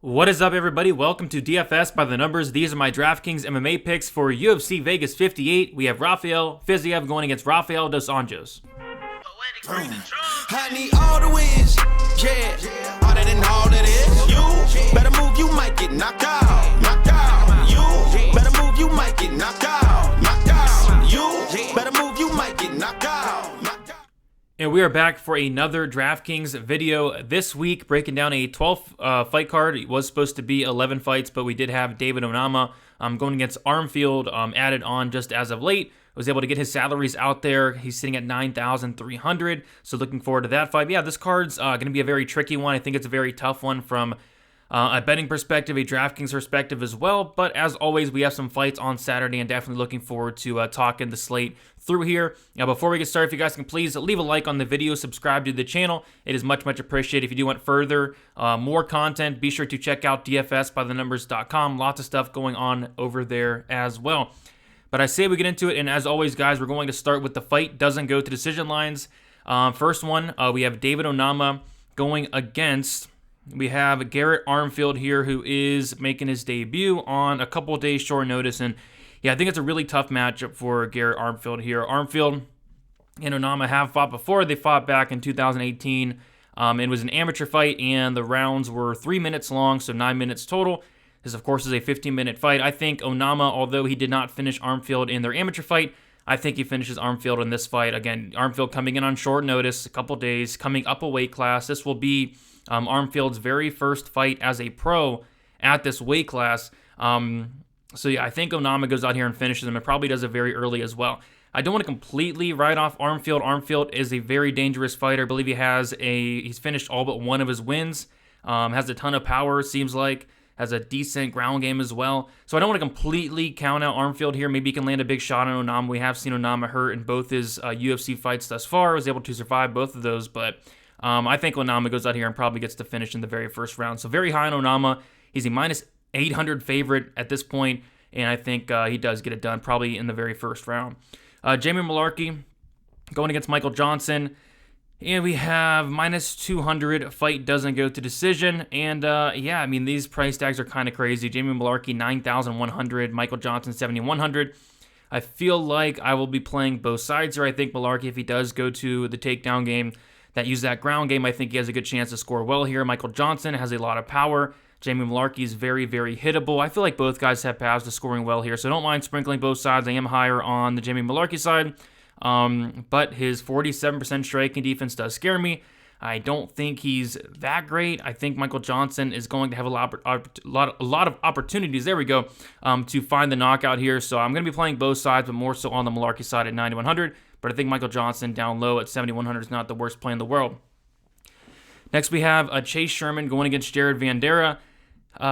What is up, everybody? Welcome to DFS by the Numbers. These are my Draftkings MMA picks for UFC Vegas 58. We have Rafael Fiziev going against Rafael dos Anjos. I need all the wins, yeah. Harder than all that is. You better move, you might get knocked out. Knocked out. You better move, you might get knocked out. Knocked out. You better move, you might get knocked out. Knocked out. And we are back for another DraftKings video this week, breaking down a 12th fight card. It was supposed to be 11 fights, but we did have David Onama going against Armfield added on just as of late. Was able to get his salaries out there. He's sitting at 9,300, so looking forward to that fight. Yeah, this card's going to be a very tricky one. I think it's a very tough one from a betting perspective, a DraftKings perspective as well. But as always, we have some fights on Saturday, and definitely looking forward to talking the slate through here. Now, before we get started, if you guys can please leave a like on the video, subscribe to the channel. It is much appreciated. If you do want further, more content, be sure to check out dfsbythenumbers.com. Lots of stuff going on over there as well. But I say we get into it, and as always, guys, we're going to start with the fight doesn't go to decision lines. First one, we have David Onama going against, we have Garrett Armfield here, who is making his debut on a couple of days short notice. And yeah, I think it's a really tough matchup for Garrett Armfield here. Armfield and Onama have fought before. They fought back in 2018. It was an amateur fight, and the rounds were 3 minutes long, so 9 minutes total. This, of course, is a 15-minute fight. I think Onama, although he did not finish Armfield in their amateur fight, I think he finishes Armfield in this fight. Again, Armfield coming in on short notice, a couple days, coming up a weight class. This will be Armfield's very first fight as a pro at this weight class. So yeah, I think Onama goes out here and finishes him. It probably does it very early as well. I don't want to completely write off Armfield. Armfield is a very dangerous fighter. I believe he's finished all but one of his wins. Has a ton of power, seems like. Has a decent ground game as well. So I don't want to completely count out Armfield here. Maybe he can land a big shot on Onama. We have seen Onama hurt in both his UFC fights thus far. Was able to survive both of those. But I think Onama goes out here and probably gets to finish in the very first round. So very high on Onama. He's a minus 800 favorite at this point, and I think he does get it done probably in the very first round. Jamie Mullarkey going against Michael Johnson. And we have minus 200, fight doesn't go to decision. And yeah, I mean, these price tags are kind of crazy. Jamie Mullarkey, 9,100. Michael Johnson, 7,100. I feel like I will be playing both sides here. I think Mullarkey, if he does go to the takedown game, that use that ground game, I think he has a good chance to score well here. Michael Johnson has a lot of power. Jamie Mullarkey is very hittable. I feel like both guys have paths to scoring well here, so I don't mind sprinkling both sides. I am higher on the Jamie Mullarkey side. But his 47% striking defense does scare me. I don't think he's that great. I think Michael Johnson is going to have a lot of opportunities, there we go, to find the knockout here. So I'm going to be playing both sides, but more so on the Mullarkey side at 9,100. But I think Michael Johnson down low at 7,100 is not the worst play in the world. Next, we have Chase Sherman going against Jared Vanderaa.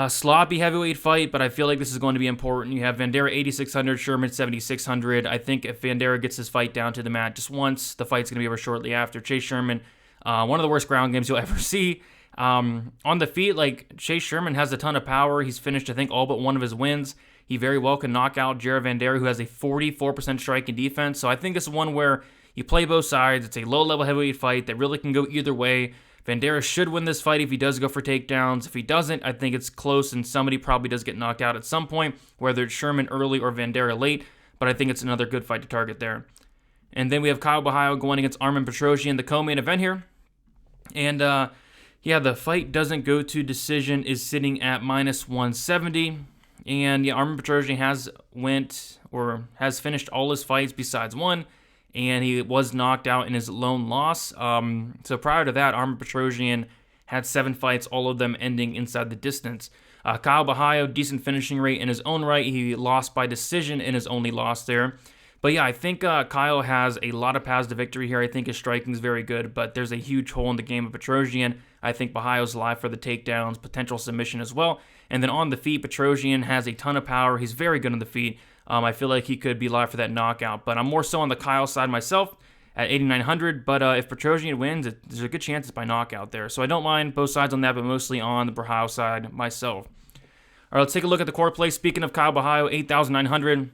Sloppy heavyweight fight, but I feel like this is going to be important. You have Vanderaa 8,600, Sherman 7,600. I think if Vanderaa gets his fight down to the mat just once, the fight's going to be over shortly after. Chase Sherman, one of the worst ground games you'll ever see. On the feet, like, Chase Sherman has a ton of power. He's finished, I think, all but one of his wins. He very well can knock out Jared Vanderaa, who has a 44% striking defense. So I think this is one where you play both sides. It's a low-level heavyweight fight that really can go either way. Vanderaa should win this fight if he does go for takedowns. If he doesn't, I think it's close, and somebody probably does get knocked out at some point, whether it's Sherman early or Vanderaa late, but I think it's another good fight to target there. And then we have Kyle Bahayo going against Armen Petrosyan, the co-main event here. And yeah, the fight doesn't go to decision is sitting at minus 170. And yeah, Armen Petrosyan has finished all his fights besides one, and he was knocked out in his lone loss. So prior to that, Armen Petrosyan had 7 fights, all of them ending inside the distance. Kyle Bahayo, decent finishing rate in his own right. He lost by decision in his only loss there. But yeah, I think Kyle has a lot of paths to victory here. I think his striking is very good, but there's a huge hole in the game of Petrosyan. I think Bahayo's live for the takedowns, potential submission as well. And then on the feet, Petrosyan has a ton of power. He's very good on the feet. I feel like he could be live for that knockout, but I'm more so on the Kyle side myself at 8,900. But if Petrosyan wins, there's a good chance it's by knockout there. So I don't mind both sides on that, but mostly on the Bahayo side myself. All right, let's take a look at the core play. Speaking of Kyle Bahayo, 8,900.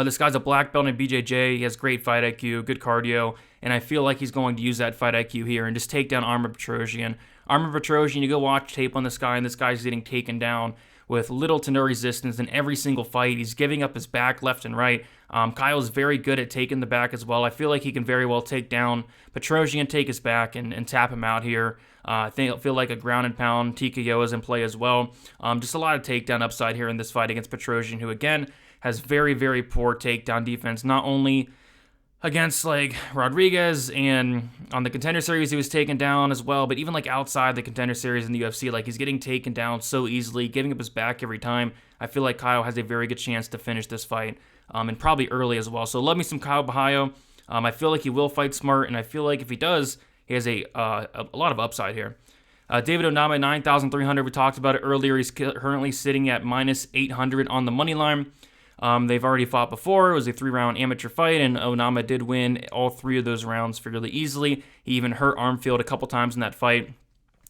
This guy's a black belt in BJJ. He has great fight IQ, good cardio, and I feel like he's going to use that fight IQ here and just take down Armen Petrosyan. Armin Petrosyan, you go watch tape on this guy, and this guy's getting taken down with little to no resistance in every single fight. He's giving up his back left and right. Kyle's very good at taking the back as well. I feel like he can very well take down Petrosyan, take his back, and tap him out here. I feel like a ground and pound TKO is in play as well. Just a lot of takedown upside here in this fight against Petrosyan, who again has very, very poor takedown defense, not only against like Rodriguez, and on the Contender Series he was taken down as well, but even like outside the Contender Series in the UFC, like he's getting taken down so easily, giving up his back every time. I feel like Kyle has a very good chance to finish this fight, and probably early as well. So love me some Kyle Bahayo. I feel like he will fight smart, and I feel like if he does, he has a lot of upside here. David Onama, 9,300. We talked about it earlier. He's currently sitting at minus 800 on the money line. They've already fought before. It was a 3-round amateur fight, and Onama did win all 3 of those rounds fairly easily. He even hurt Armfield a couple times in that fight.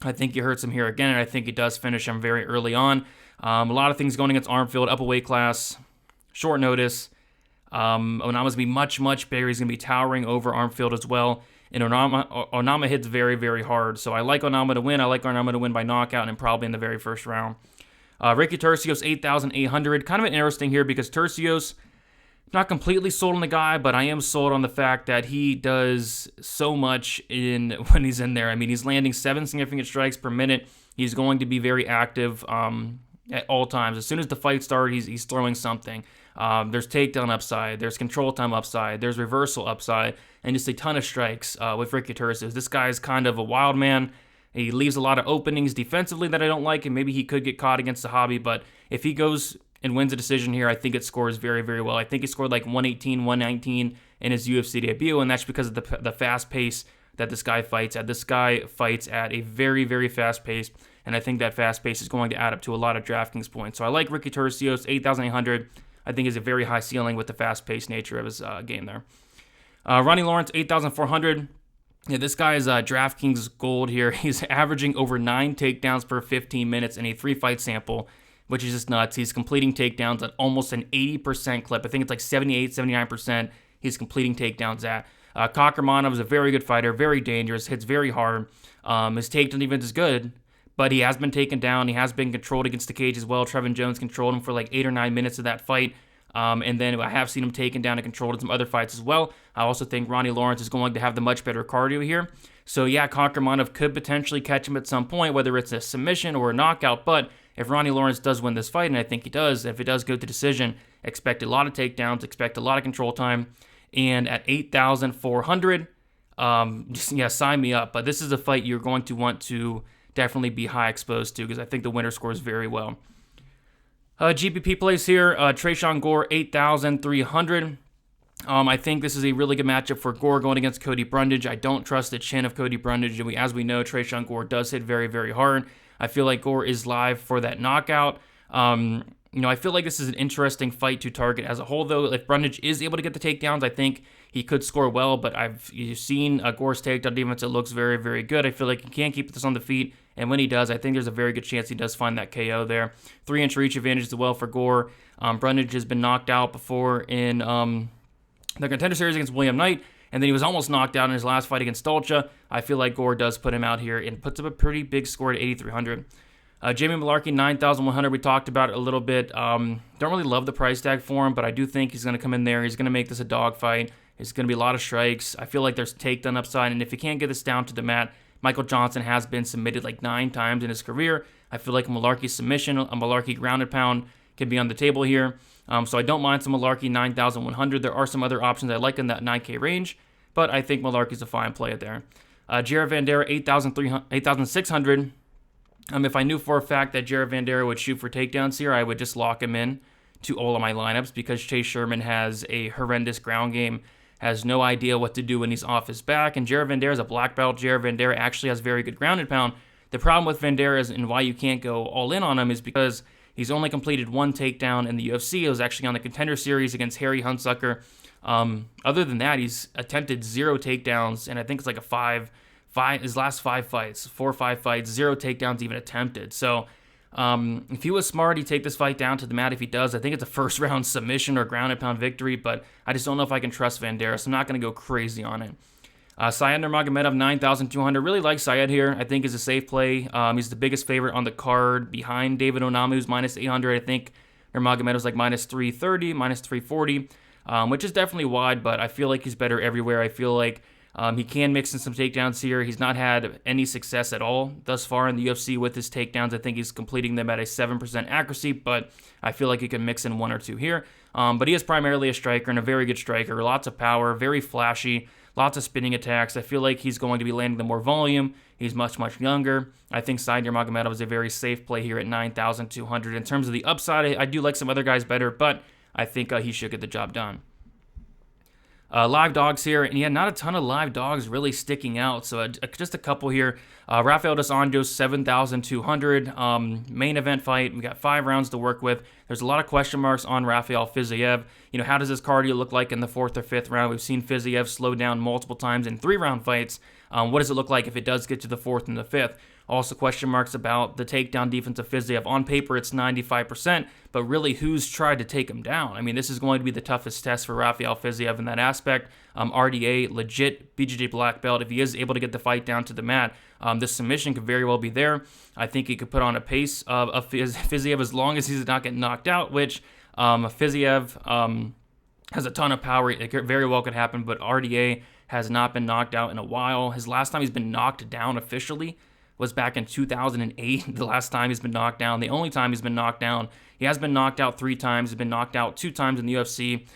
I think he hurts him here again, and I think he does finish him very early on. A lot of things going against Armfield, up a weight class, short notice. Onama's going to be much, much bigger. He's going to be towering over Armfield as well. And Onama hits very, very hard. So I like Onama to win. I like Onama to win by knockout and probably in the very first round. Ricky Turcios, 8,800. Kind of interesting here because Turcios, not completely sold on the guy, but I am sold on the fact that he does so much when he's in there. I mean, he's landing 7 significant strikes per minute. He's going to be very active at all times. As soon as the fight starts, he's throwing something. There's takedown upside, there's control time upside, there's reversal upside, and just a ton of strikes with Ricky Turcios. This guy's kind of a wild man. He leaves a lot of openings defensively that I don't like, and maybe he could get caught against the hobby, but if he goes and wins a decision here, I think it scores very, very well. I think he scored like 118, 119 in his UFC debut, and that's because of the fast pace that this guy fights at. This guy fights at a very, very fast pace, and I think that fast pace is going to add up to a lot of DraftKings points. So I like Ricky Turcios, 8,800. I think is a very high ceiling with the fast-paced nature of his game there. Ronnie Lawrence, 8,400. Yeah, this guy is DraftKings gold here. He's averaging over 9 takedowns per 15 minutes in a 3-fight sample, which is just nuts. He's completing takedowns at almost an 80% clip. I think it's like 78, 79% he's completing takedowns at. Kakhramonov is a very good fighter, very dangerous, hits very hard. His takedown defense is good, but he has been taken down. He has been controlled against the cage as well. Trevin Jones controlled him for like 8 or 9 minutes of that fight. And then I have seen him taken down and controlled in some other fights as well. I also think Ronnie Lawrence is going to have the much better cardio here. So yeah, Kakhramonov could potentially catch him at some point, whether it's a submission or a knockout. But if Ronnie Lawrence does win this fight, and I think he does, if it does go to decision, expect a lot of takedowns, expect a lot of control time. And at 8,400, sign me up. But this is a fight you're going to want to definitely be high exposed to because I think the winner scores very well. GPP plays here. Tresean Gore, 8,300. I think this is a really good matchup for Gore going against Cody Brundage. I don't trust the chin of Cody Brundage. And as we know, Tresean Gore does hit very, very hard. I feel like Gore is live for that knockout. I feel like this is an interesting fight to target as a whole, though. If Brundage is able to get the takedowns, I think he could score well, but you've seen Gore's takedown defense. It looks very, very good. I feel like he can keep this on the feet, and when he does, I think there's a very good chance he does find that KO there. 3-inch reach advantage as well for Gore. Brundage has been knocked out before in the Contender Series against William Knight, and then he was almost knocked out in his last fight against Stolcha. I feel like Gore does put him out here and puts up a pretty big score at 8,300. Jamie Malarkey, 9,100. We talked about it a little bit. Don't really love the price tag for him, but I do think he's going to come in there. He's going to make this a dogfight. It's going to be a lot of strikes. I feel like there's takedown upside, and if he can't get this down to the mat, Michael Johnson has been submitted like 9 times in his career. I feel like a Malarkey submission, a Malarkey grounded pound can be on the table here. So I don't mind some Malarkey, 9,100. There are some other options I like in that 9K range, but I think Malarkey's a fine play there. Jared Vanderaa, 8,600. If I knew for a fact that Jared Vanderaa would shoot for takedowns here, I would just lock him in to all of my lineups because Chase Sherman has a horrendous ground game, has no idea what to do when he's off his back, and Jared Vanderaa is a black belt. Jared Vanderaa actually has very good grounded pound. The problem with Vanderaa is, and why you can't go all in on him, is because he's only completed 1 takedown in the UFC. It was actually on the Contender Series against Harry Hunsucker. Other than that, he's attempted 0 takedowns, and I think it's like his last 5 fights, 4 or 5 fights, 0 takedowns even attempted. So if he was smart, he'd take this fight down to the mat. If he does, I think it's a first round submission or ground and pound victory, but I just don't know if I can trust Vanderaa, so I'm not going to go crazy on it. Syed Nurmagomedov, 9,200. Really like Syed here. I think is a safe play. He's the biggest favorite on the card behind David Onama, who's minus 800. I think Nurmagomedov's like minus 330, minus 340, which is definitely wide, but I feel like he's better everywhere. I feel like he can mix in some takedowns here. He's not had any success at all thus far in the UFC with his takedowns. I think he's completing them at a 7% accuracy, but I feel like he can mix in one or two here. But he is primarily a striker and a very good striker. Lots of power, very flashy, lots of spinning attacks. I feel like he's going to be landing the more volume. He's much, much younger. I think Syed Nurmagomedov is a very safe play here at 9,200. In terms of the upside, I do like some other guys better, but I think he should get the job done. Live dogs here, and yeah, not a ton of live dogs really sticking out, so just a couple here. Rafael dos Anjos, 7,200, main event fight. We got 5 rounds to work with. There's a lot of question marks on Rafael Fiziev. How does his cardio look like in the 4th or 5th round? We've seen Fiziev slow down multiple times in 3-round fights. What does it look like if it does get to the 4th and the 5th? Also question marks about the takedown defense of Fiziev. On paper, it's 95%, but really, who's tried to take him down? I mean, this is going to be the toughest test for Rafael Fiziev in that aspect. RDA, legit BJJ black belt. If he is able to get the fight down to the mat, this submission could very well be there. I think he could put on a pace of Fiziev as long as he's not getting knocked out, which Fiziev has a ton of power. It very well could happen, but RDA has not been knocked out in a while. His last time he's been knocked down officially was back in 2008, the last time he's been knocked down. The only time he's been knocked down. He has been knocked out 3 times. He's been knocked out 2 times in the UFC.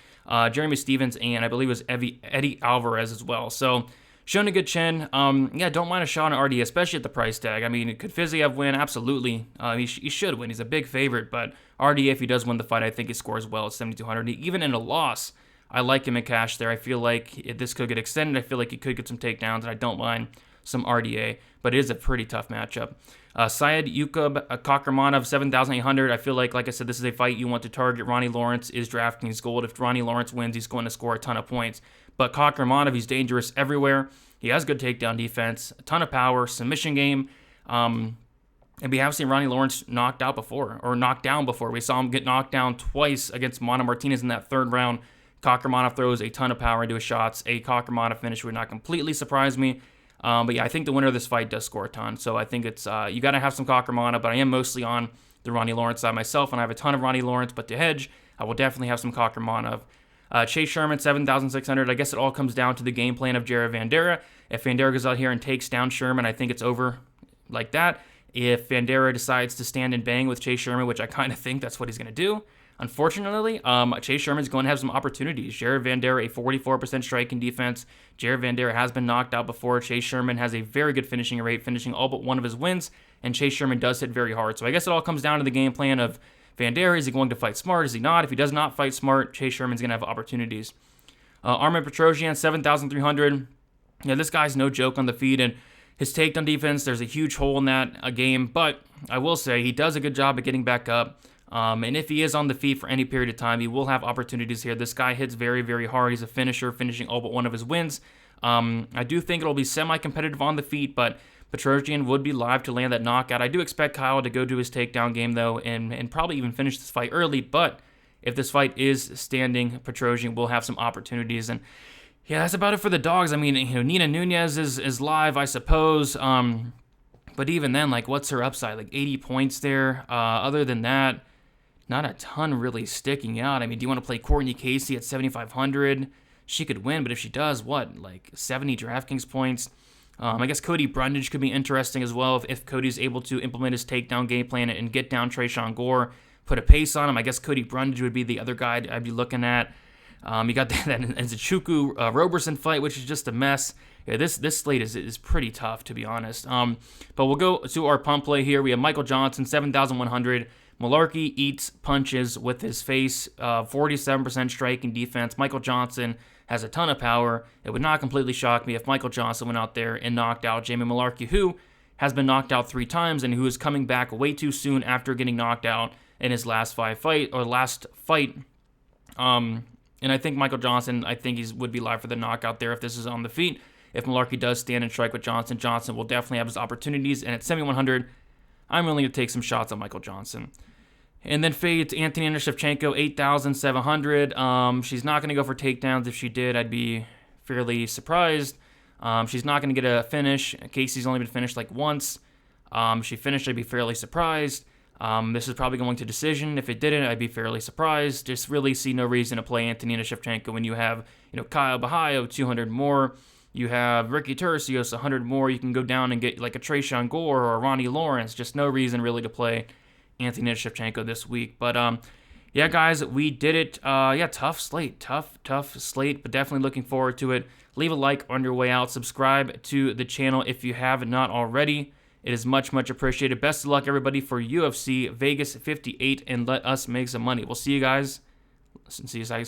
Jeremy Stevens and I believe it was Eddie Alvarez as well. So, showing a good chin. Yeah, don't mind a shot on RD, especially at the price tag. I mean, could Fiziev win? Absolutely. He should win. He's a big favorite, but RD, if he does win the fight, I think he scores well at 7,200. Even in a loss, I like him in cash there. I feel like if this could get extended. I feel like he could get some takedowns, and I don't mind some RDA, but it is a pretty tough matchup. Syed Yukub Kakramanov, 7,800. I feel like I said, this is a fight you want to target. Ronnie Lawrence is DraftKings gold. If Ronnie Lawrence wins, he's going to score a ton of points. But Kakramanov, he's dangerous everywhere. He has good takedown defense, a ton of power, submission game. And we have seen Ronnie Lawrence knocked down before. We saw him get knocked down twice against Mana Martinez in that 3rd round. Kakramanov throws a ton of power into his shots. A Kakramanov finish would not completely surprise me. But yeah, I think the winner of this fight does score a ton. So I think it's you got to have some Kakramanov, but I am mostly on the Ronnie Lawrence side myself, and I have a ton of Ronnie Lawrence. But to hedge, I will definitely have some Kakramanov. Chase Sherman, 7,600. I guess it all comes down to the game plan of Jared Vanderaa. If Vanderaa goes out here and takes down Sherman, I think it's over like that. If Vanderaa decides to stand and bang with Chase Sherman, which I kind of think that's what he's going to do, unfortunately, Chase Sherman's going to have some opportunities. Jared Vanderaa, a 44% striking defense. Jared Vanderaa has been knocked out before. Chase Sherman has a very good finishing rate, finishing all but one of his wins, and Chase Sherman does hit very hard. So I guess it all comes down to the game plan of Vanderaa. Is he going to fight smart? Is he not? If he does not fight smart, Chase Sherman's going to have opportunities. Armen Petrosyan, 7,300. Yeah, this guy's no joke on the feet, and his takedown defense, there's a huge hole in that game, but I will say he does a good job at getting back up. And if he is on the feet for any period of time, he will have opportunities here. This guy hits very, very hard. He's a finisher, finishing all but one of his wins. I do think it'll be semi-competitive on the feet, but Petrosyan would be live to land that knockout. I do expect Kyle to go to his takedown game, though, and probably even finish this fight early. But if this fight is standing, Petrosyan will have some opportunities. And yeah, that's about it for the dogs. I mean, Nina Nunez is live, I suppose. But even then, what's her upside? 80 points there. Other than that, not a ton really sticking out. I mean, do you want to play Courtney Casey at 7,500? She could win, but if she does, 70 DraftKings points? I guess Cody Brundage could be interesting as well if Cody's able to implement his takedown game plan and get down Tresean Gore, put a pace on him. I guess Cody Brundage would be the other guy I'd be looking at. You got that Nzechukwu Roberson fight, which is just a mess. Yeah, this slate is pretty tough, to be honest. But we'll go to our pump play here. We have Michael Johnson, 7,100. Malarkey eats punches with his face, 47% striking defense. Michael Johnson has a ton of power. It would not completely shock me if Michael Johnson went out there and knocked out Jamie Malarkey, who has been knocked out 3 times and who is coming back way too soon after getting knocked out in his last fight. And I think Michael Johnson, would be live for the knockout there if this is on the feet. If Malarkey does stand and strike with Johnson, Johnson will definitely have his opportunities. And at 7,100, I'm willing to take some shots on Michael Johnson. And then fade to Anthony Shevchenko, 8,700. She's not going to go for takedowns. If she did, I'd be fairly surprised. She's not going to get a finish. Casey's only been finished like once. She finished, I'd be fairly surprised. This is probably going to decision. If it didn't, I'd be fairly surprised. Just really see no reason to play Antonina Shevchenko when you have, Kyle Bahayo, 200 more. You have Ricky Turcios, 100 more. You can go down and get like a Trayshawn Gore or a Ronnie Lawrence. Just no reason really to play Antonina Shevchenko this week. But yeah, guys, we did it. Tough slate. Tough slate, but definitely looking forward to it. Leave a like on your way out. Subscribe to the channel if you have not already. It is much, much appreciated. Best of luck, everybody, for UFC Vegas 58, and let us make some money. We'll see you guys. See you guys.